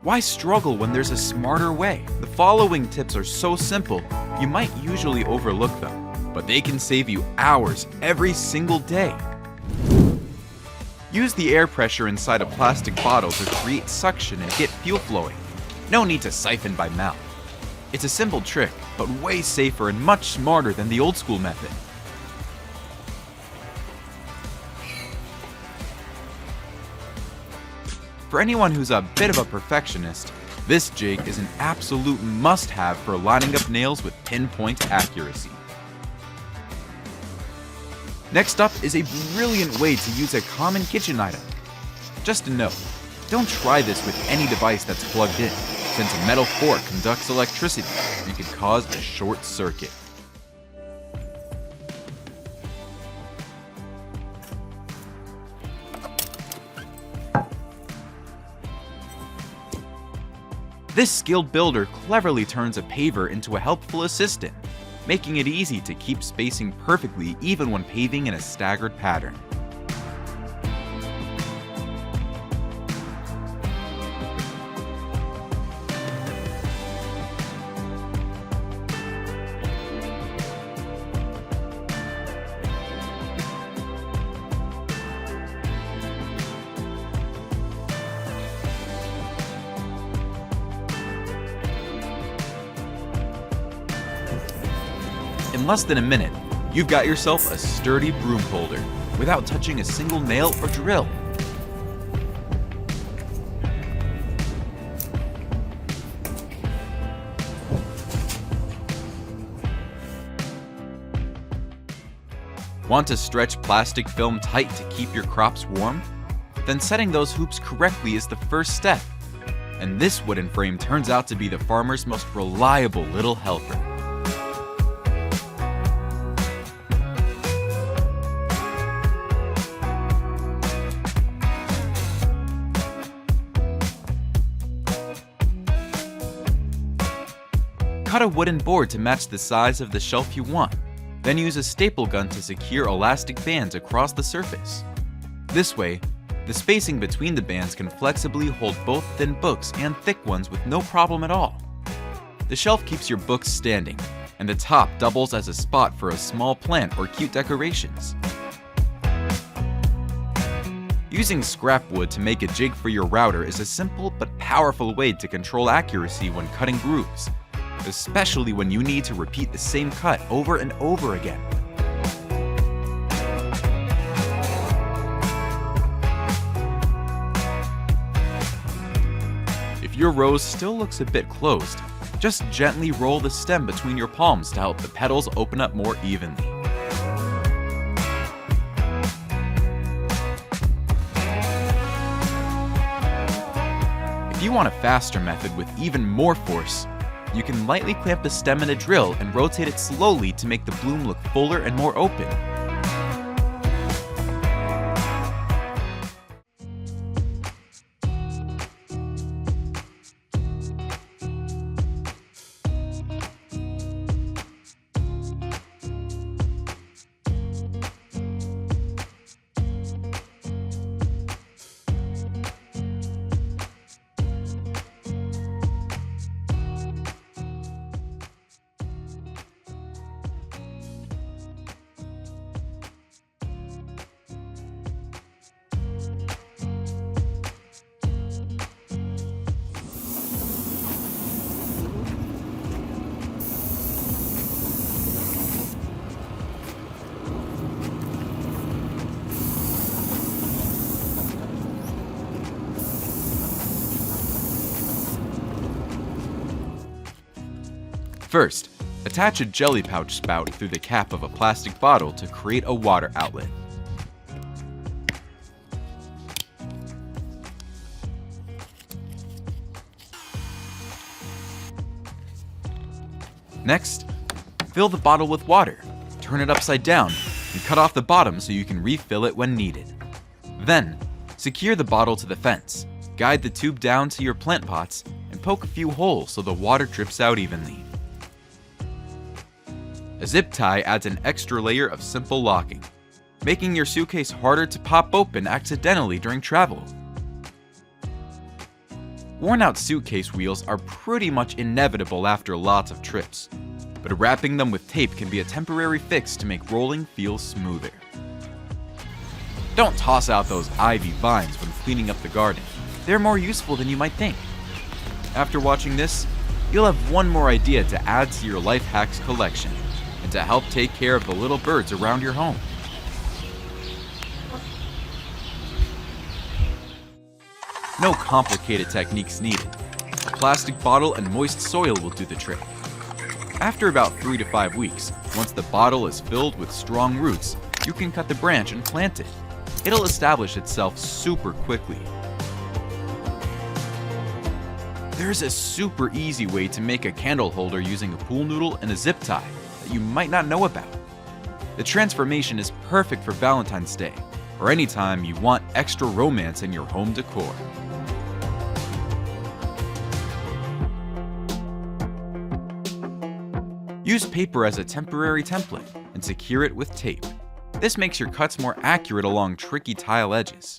Why struggle when there's a smarter way? The following tips are so simple, you might usually overlook them, but they can save you hours every single day. Use the air pressure inside a plastic bottle to create suction and get fuel flowing. No need to siphon by mouth. It's a simple trick, but way safer and much smarter than the old school method. For anyone who's a bit of a perfectionist, this jig is an absolute must-have for lining up nails with pinpoint accuracy. Next up is a brilliant way to use a common kitchen item. Just a note, don't try this with any device that's plugged in, since a metal fork conducts electricity and can cause a short circuit. This skilled builder cleverly turns a paver into a helpful assistant, making it easy to keep spacing perfectly even when paving in a staggered pattern. In less than a minute, you've got yourself a sturdy broom holder without touching a single nail or drill. Want to stretch plastic film tight to keep your crops warm? Then setting those hoops correctly is the first step. And this wooden frame turns out to be the farmer's most reliable little helper. Cut a wooden board to match the size of the shelf you want, then use a staple gun to secure elastic bands across the surface. This way, the spacing between the bands can flexibly hold both thin books and thick ones with no problem at all. The shelf keeps your books standing, and the top doubles as a spot for a small plant or cute decorations. Using scrap wood to make a jig for your router is a simple but powerful way to control accuracy when cutting grooves, especially when you need to repeat the same cut over and over again. If your rose still looks a bit closed, just gently roll the stem between your palms to help the petals open up more evenly. If you want a faster method with even more force, you can lightly clamp the stem in a drill and rotate it slowly to make the bloom look fuller and more open. First, attach a jelly pouch spout through the cap of a plastic bottle to create a water outlet. Next, fill the bottle with water, turn it upside down, and cut off the bottom so you can refill it when needed. Then, secure the bottle to the fence, guide the tube down to your plant pots, and poke a few holes so the water drips out evenly. A zip tie adds an extra layer of simple locking, making your suitcase harder to pop open accidentally during travel. Worn-out suitcase wheels are pretty much inevitable after lots of trips, but wrapping them with tape can be a temporary fix to make rolling feel smoother. Don't toss out those ivy vines when cleaning up the garden. They're more useful than you might think. After watching this, you'll have one more idea to add to your life hacks collection and to help take care of the little birds around your home. No complicated techniques needed. A plastic bottle and moist soil will do the trick. After about 3 to 5 weeks, once the bottle is filled with strong roots, you can cut the branch and plant it. It'll establish itself super quickly. There's a super easy way to make a candle holder using a pool noodle and a zip tie that you might not know about. The transformation is perfect for Valentine's Day or anytime you want extra romance in your home decor. Use paper as a temporary template and secure it with tape. This makes your cuts more accurate along tricky tile edges.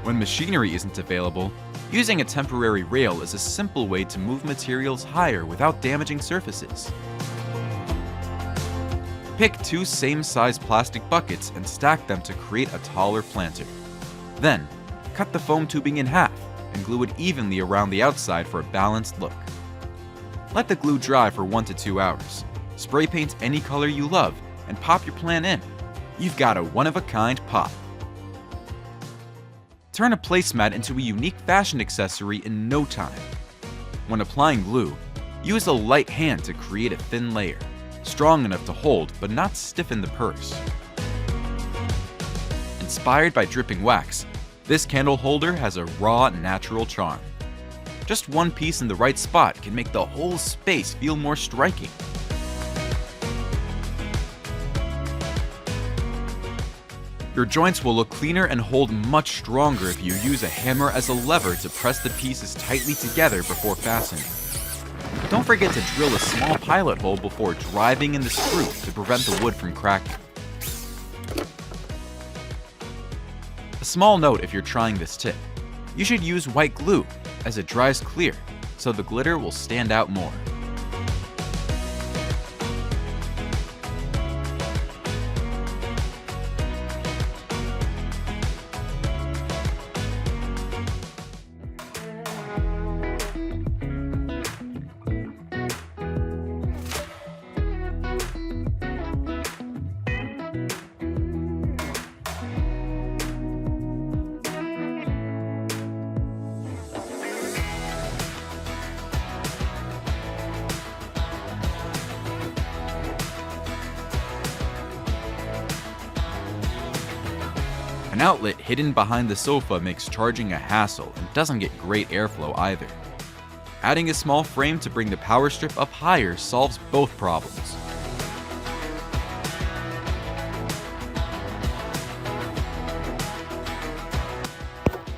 When machinery isn't available, using a temporary rail is a simple way to move materials higher without damaging surfaces. Pick 2 same-size plastic buckets and stack them to create a taller planter. Then, cut the foam tubing in half and glue it evenly around the outside for a balanced look. Let the glue dry for 1 to 2 hours. Spray paint any color you love and pop your plant in. You've got a one-of-a-kind pot. Turn a placemat into a unique fashion accessory in no time. When applying glue, use a light hand to create a thin layer, strong enough to hold but not stiffen the purse. Inspired by dripping wax, this candle holder has a raw, natural charm. Just one piece in the right spot can make the whole space feel more striking. Your joints will look cleaner and hold much stronger if you use a hammer as a lever to press the pieces tightly together before fastening. Don't forget to drill a small pilot hole before driving in the screw to prevent the wood from cracking. A small note if you're trying this tip: you should use white glue as it dries clear, so the glitter will stand out more. An outlet hidden behind the sofa makes charging a hassle and doesn't get great airflow either. Adding a small frame to bring the power strip up higher solves both problems.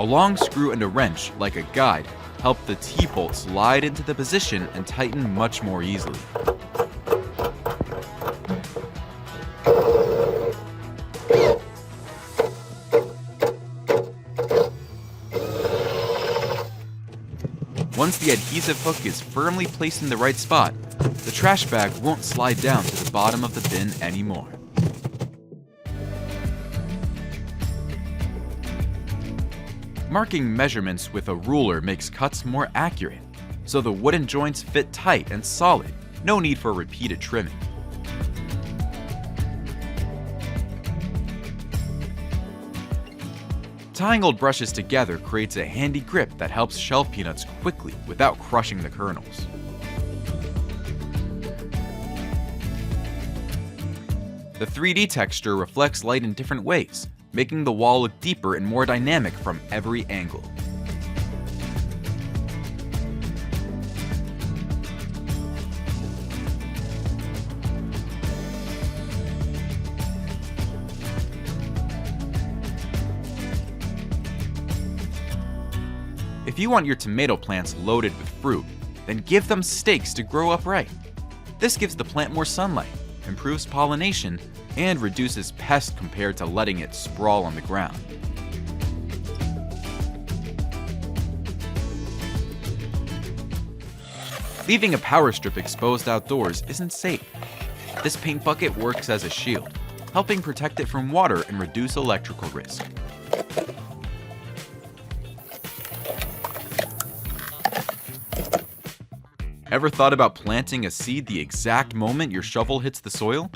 A long screw and a wrench, like a guide, help the T-bolt slide into the position and tighten much more easily. Once the adhesive hook is firmly placed in the right spot, the trash bag won't slide down to the bottom of the bin anymore. Marking measurements with a ruler makes cuts more accurate, so the wooden joints fit tight and solid, no need for repeated trimming. Tying old brushes together creates a handy grip that helps shell peanuts quickly without crushing the kernels. The 3D texture reflects light in different ways, making the wall look deeper and more dynamic from every angle. If you want your tomato plants loaded with fruit, then give them stakes to grow upright. This gives the plant more sunlight, improves pollination, and reduces pests compared to letting it sprawl on the ground. Leaving a power strip exposed outdoors isn't safe. This paint bucket works as a shield, helping protect it from water and reduce electrical risk. Ever thought about planting a seed the exact moment your shovel hits the soil?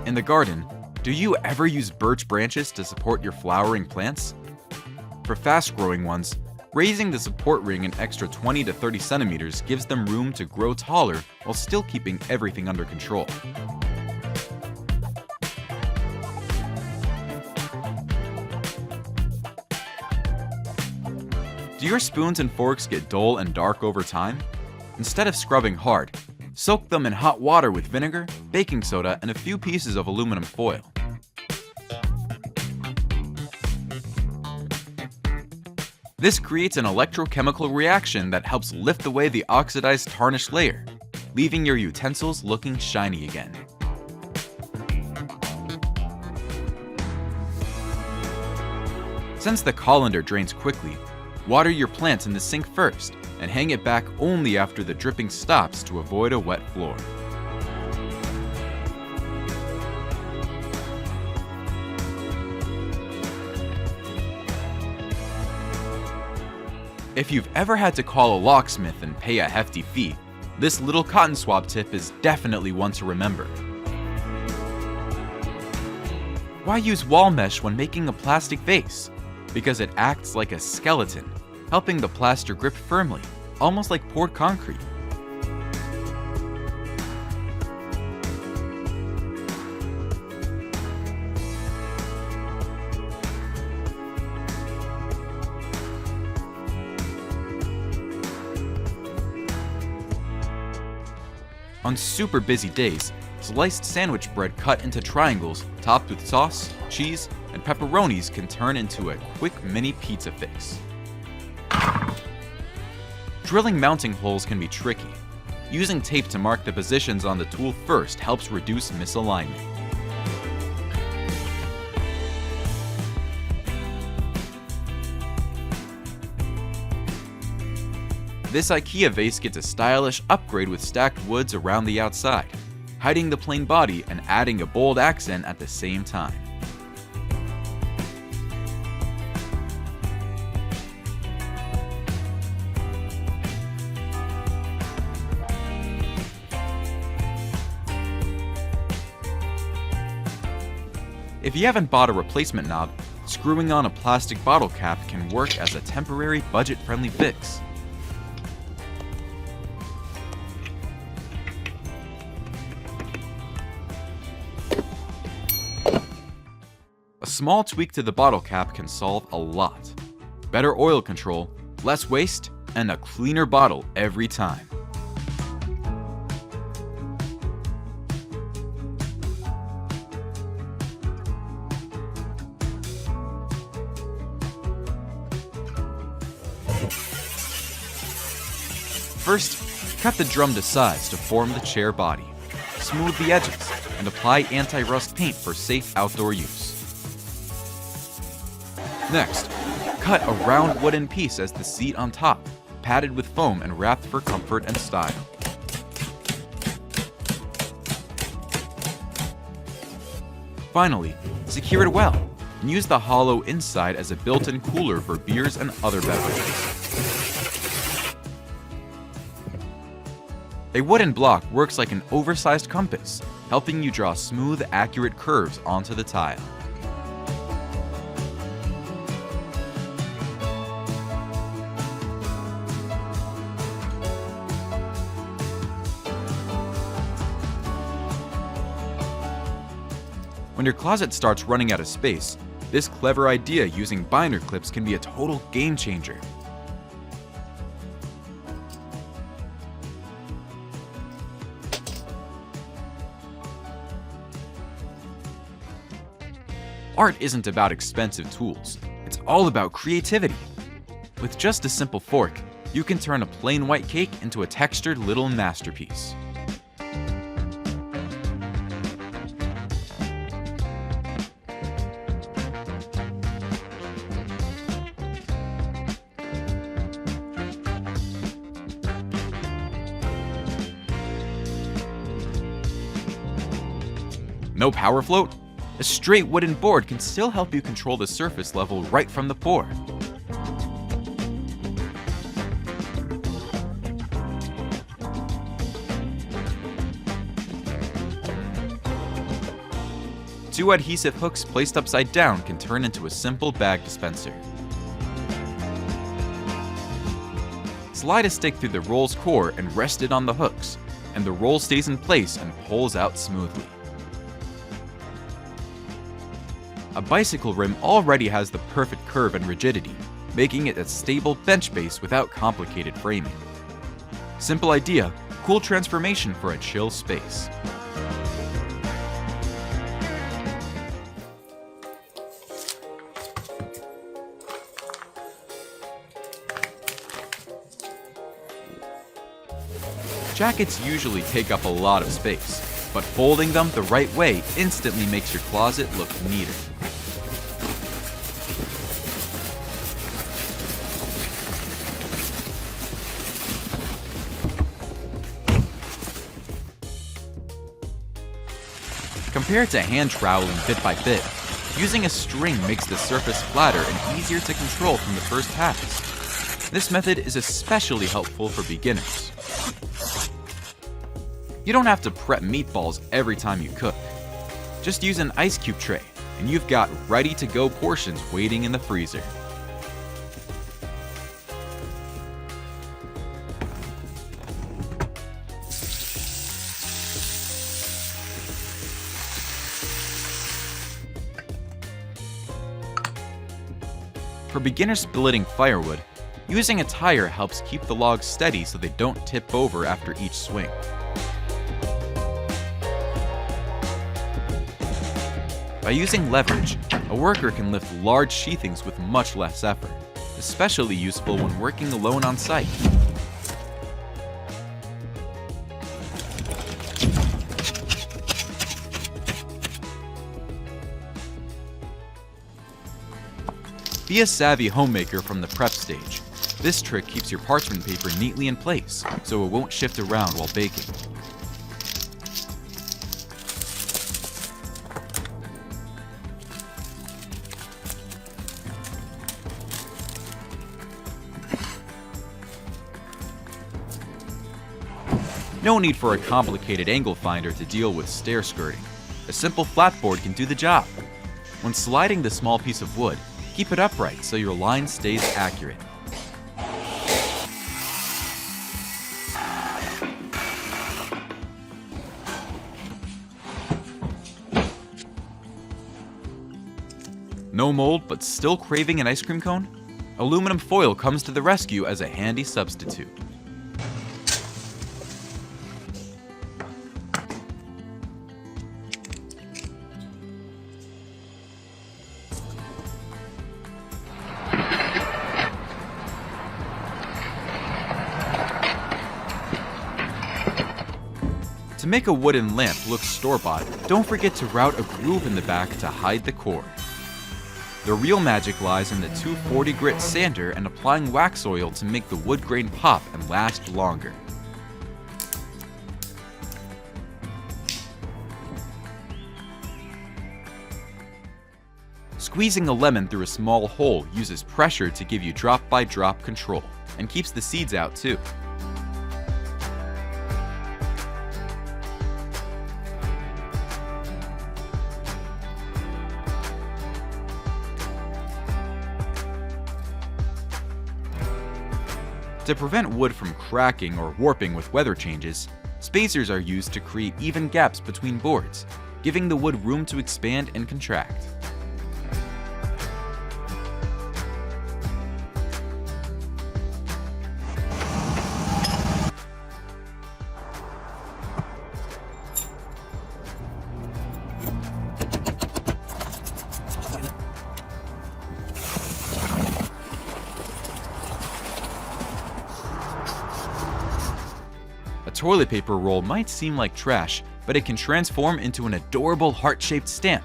In the garden, do you ever use birch branches to support your flowering plants? For fast-growing ones, raising the support ring an extra 20 to 30 centimeters gives them room to grow taller while still keeping everything under control. Do your spoons and forks get dull and dark over time? Instead of scrubbing hard, soak them in hot water with vinegar, baking soda, and a few pieces of aluminum foil. This creates an electrochemical reaction that helps lift away the oxidized tarnished layer, leaving your utensils looking shiny again. Since the colander drains quickly, water your plants in the sink first and hang it back only after the dripping stops to avoid a wet floor. If you've ever had to call a locksmith and pay a hefty fee, this little cotton swab tip is definitely one to remember. Why use wall mesh when making a plastic vase? Because it acts like a skeleton, helping the plaster grip firmly, almost like poured concrete. On super busy days, sliced sandwich bread cut into triangles, topped with sauce, cheese, and pepperonis can turn into a quick mini pizza fix. Drilling mounting holes can be tricky. Using tape to mark the positions on the tool first helps reduce misalignment. This IKEA vase gets a stylish upgrade with stacked woods around the outside, hiding the plain body and adding a bold accent at the same time. If you haven't bought a replacement knob, screwing on a plastic bottle cap can work as a temporary budget-friendly fix. A small tweak to the bottle cap can solve a lot. Better oil control, less waste, and a cleaner bottle every time. First, cut the drum to size to form the chair body. Smooth the edges and apply anti-rust paint for safe outdoor use. Next, cut a round wooden piece as the seat on top, padded with foam and wrapped for comfort and style. Finally, secure it well and use the hollow inside as a built-in cooler for beers and other beverages. A wooden block works like an oversized compass, helping you draw smooth, accurate curves onto the tile. When your closet starts running out of space, this clever idea using binder clips can be a total game changer. Art isn't about expensive tools, it's all about creativity. With just a simple fork, you can turn a plain white cake into a textured little masterpiece. No power float? A straight wooden board can still help you control the surface level right from the pour. Two adhesive hooks placed upside down can turn into a simple bag dispenser. Slide a stick through the roll's core and rest it on the hooks, and the roll stays in place and pulls out smoothly. A bicycle rim already has the perfect curve and rigidity, making it a stable bench base without complicated framing. Simple idea, cool transformation for a chill space. Jackets usually take up a lot of space, but folding them the right way instantly makes your closet look neater. Compared to hand troweling bit by bit, using a string makes the surface flatter and easier to control from the first pass. This method is especially helpful for beginners. You don't have to prep meatballs every time you cook. Just use an ice cube tray, and you've got ready-to-go portions waiting in the freezer. For beginners splitting firewood, using a tire helps keep the logs steady so they don't tip over after each swing. By using leverage, a worker can lift large sheathings with much less effort, especially useful when working alone on site. Be a savvy homemaker from the prep stage. This trick keeps your parchment paper neatly in place, so it won't shift around while baking. No need for a complicated angle finder to deal with stair skirting. A simple flat board can do the job. When sliding the small piece of wood, keep it upright so your line stays accurate. No mold but still craving an ice cream cone? Aluminum foil comes to the rescue as a handy substitute. To make a wooden lamp look store-bought, don't forget to route a groove in the back to hide the cord. The real magic lies in the 240 grit sander and applying wax oil to make the wood grain pop and last longer. Squeezing a lemon through a small hole uses pressure to give you drop-by-drop control, and keeps the seeds out too. To prevent wood from cracking or warping with weather changes, spacers are used to create even gaps between boards, giving the wood room to expand and contract. toilet paper roll might seem like trash, but it can transform into an adorable heart-shaped stamp.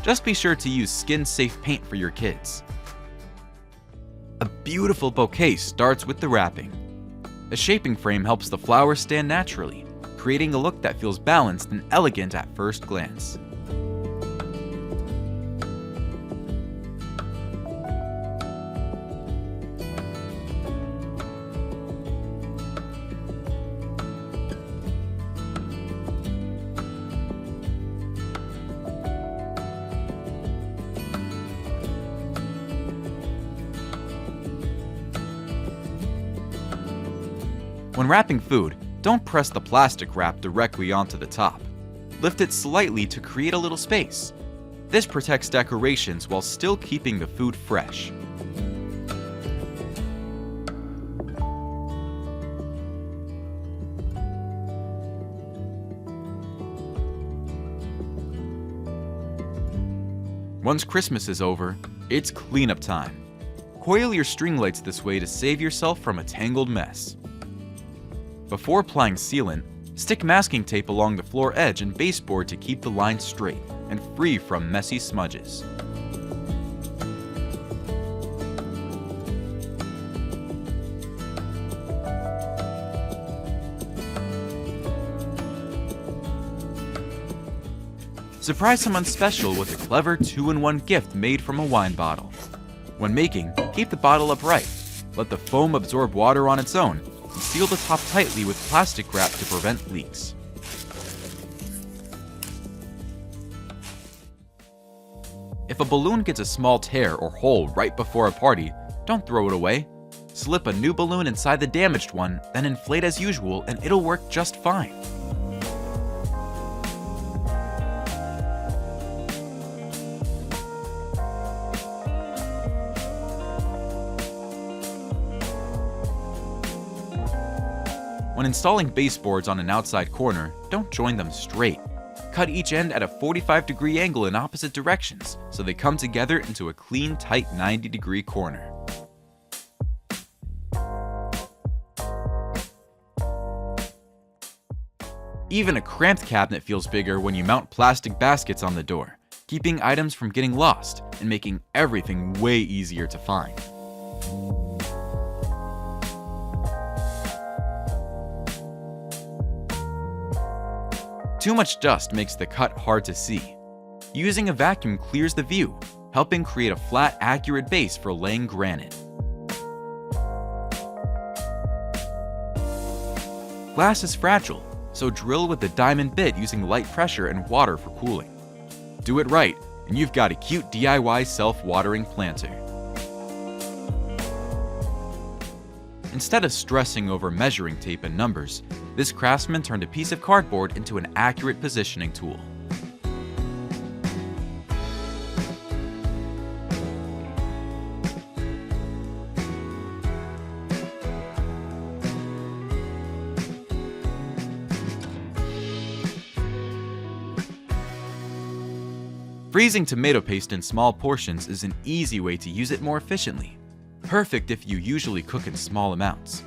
Just be sure to use skin-safe paint for your kids. A beautiful bouquet starts with the wrapping. A shaping frame helps the flowers stand naturally, creating a look that feels balanced and elegant at first glance. When wrapping food, don't press the plastic wrap directly onto the top. Lift it slightly to create a little space. This protects decorations while still keeping the food fresh. Once Christmas is over, it's cleanup time. Coil your string lights this way to save yourself from a tangled mess. Before applying sealant, stick masking tape along the floor edge and baseboard to keep the lines straight and free from messy smudges. Surprise someone special with a clever 2-in-1 gift made from a wine bottle. When making, keep the bottle upright. Let the foam absorb water on its own, and seal the top tightly with plastic wrap to prevent leaks. If a balloon gets a small tear or hole right before a party, don't throw it away. Slip a new balloon inside the damaged one, then inflate as usual and it'll work just fine. When installing baseboards on an outside corner, don't join them straight. Cut each end at a 45-degree angle in opposite directions so they come together into a clean, tight 90-degree corner. Even a cramped cabinet feels bigger when you mount plastic baskets on the door, keeping items from getting lost and making everything way easier to find. Too much dust makes the cut hard to see. Using a vacuum clears the view, helping create a flat, accurate base for laying granite. Glass is fragile, so drill with a diamond bit using light pressure and water for cooling. Do it right, and you've got a cute DIY self-watering planter. Instead of stressing over measuring tape and numbers, this craftsman turned a piece of cardboard into an accurate positioning tool. Freezing tomato paste in small portions is an easy way to use it more efficiently. Perfect if you usually cook in small amounts.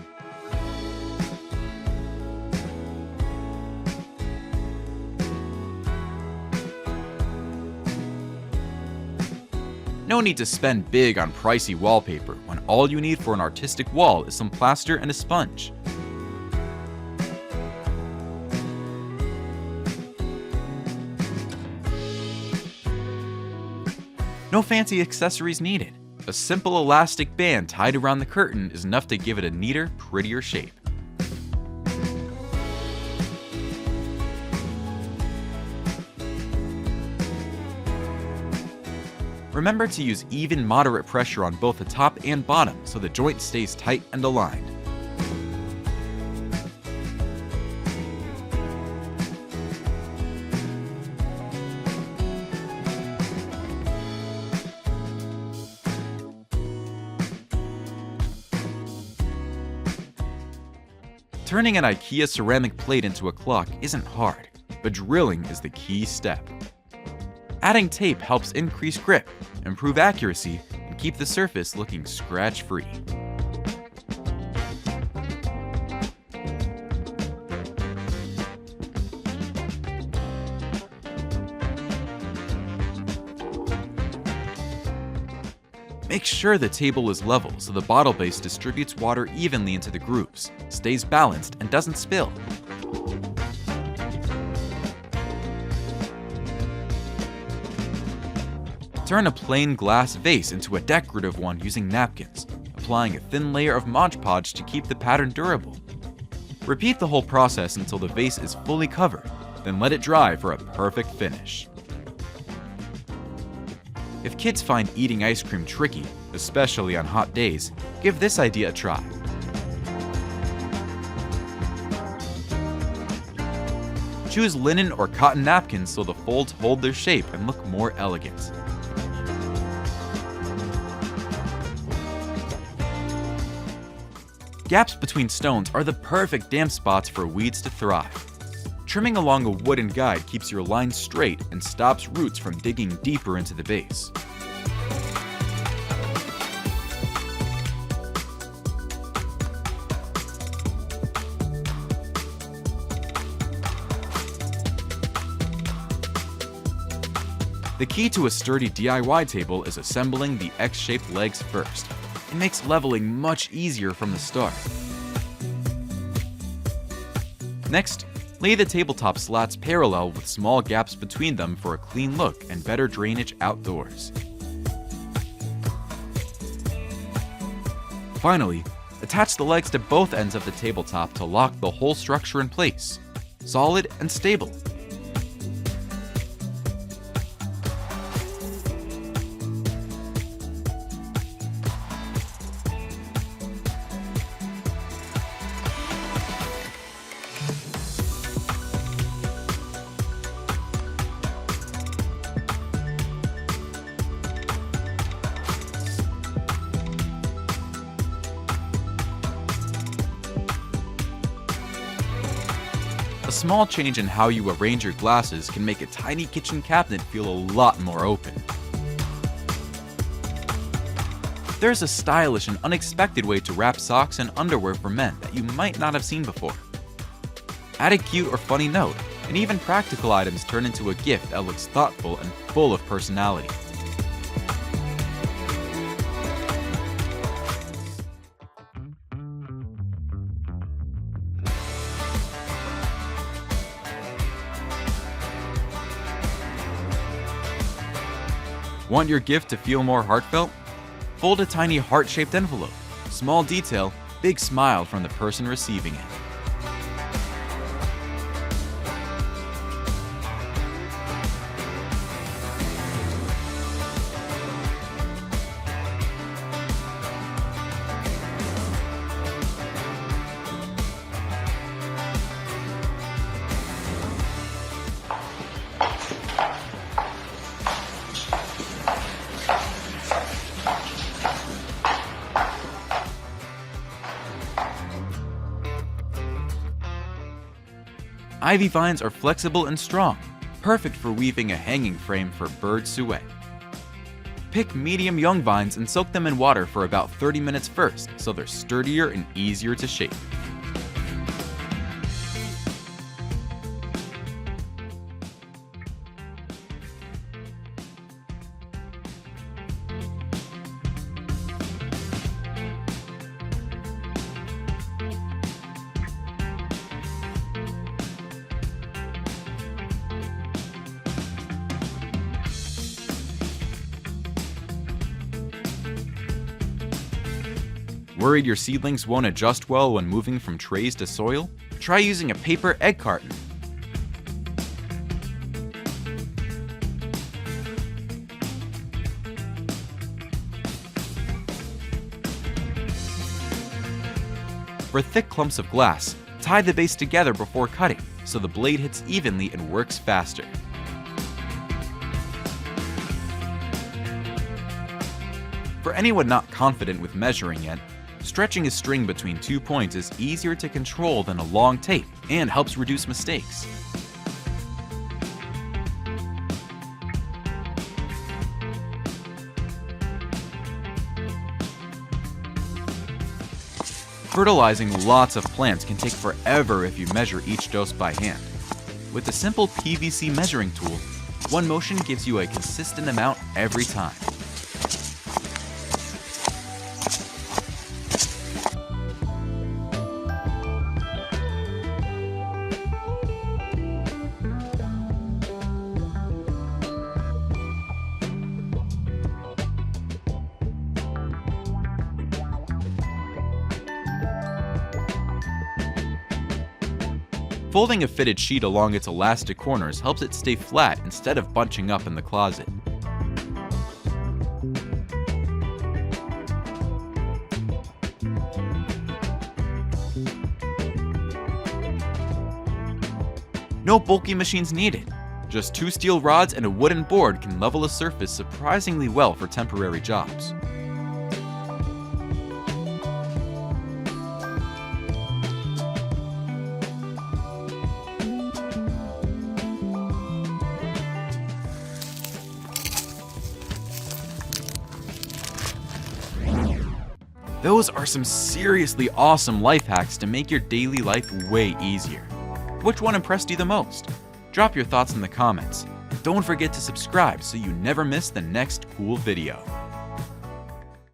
No need to spend big on pricey wallpaper when all you need for an artistic wall is some plaster and a sponge. No fancy accessories needed. A simple elastic band tied around the curtain is enough to give it a neater, prettier shape. Remember to use even, moderate pressure on both the top and bottom so the joint stays tight and aligned. Turning an IKEA ceramic plate into a clock isn't hard, but drilling is the key step. Adding tape helps increase grip, improve accuracy, and keep the surface looking scratch-free. Make sure the table is level so the bottle base distributes water evenly into the grooves, stays balanced, and doesn't spill. Turn a plain glass vase into a decorative one using napkins, applying a thin layer of Mod Podge to keep the pattern durable. Repeat the whole process until the vase is fully covered, then let it dry for a perfect finish. If kids find eating ice cream tricky, especially on hot days, give this idea a try. Choose linen or cotton napkins so the folds hold their shape and look more elegant. Gaps between stones are the perfect damp spots for weeds to thrive. Trimming along a wooden guide keeps your lines straight and stops roots from digging deeper into the base. The key to a sturdy DIY table is assembling the X-shaped legs first. It makes leveling much easier from the start. Next, lay the tabletop slats parallel with small gaps between them for a clean look and better drainage outdoors. Finally, attach the legs to both ends of the tabletop to lock the whole structure in place, solid and stable. A small change in how you arrange your glasses can make a tiny kitchen cabinet feel a lot more open. There's a stylish and unexpected way to wrap socks and underwear for men that you might not have seen before. Add a cute or funny note, and even practical items turn into a gift that looks thoughtful and full of personality. Want your gift to feel more heartfelt? Fold a tiny heart-shaped envelope. Small detail, big smile from the person receiving it. Ivy vines are flexible and strong, perfect for weaving a hanging frame for bird souhait. Pick medium young vines and soak them in water for about 30 minutes first so they're sturdier and easier to shape. Worried your seedlings won't adjust well when moving from trays to soil? Try using a paper egg carton. For thick clumps of glass, tie the base together before cutting so the blade hits evenly and works faster. For anyone not confident with measuring yet, stretching a string between 2 points is easier to control than a long tape and helps reduce mistakes. Fertilizing lots of plants can take forever if you measure each dose by hand. With the simple PVC measuring tool, one motion gives you a consistent amount every time. Folding a fitted sheet along its elastic corners helps it stay flat instead of bunching up in the closet. No bulky machines needed. Just 2 steel rods and a wooden board can level a surface surprisingly well for temporary jobs. Those are some seriously awesome life hacks to make your daily life way easier. Which one impressed you the most? Drop your thoughts in the comments. And don't forget to subscribe so you never miss the next cool video.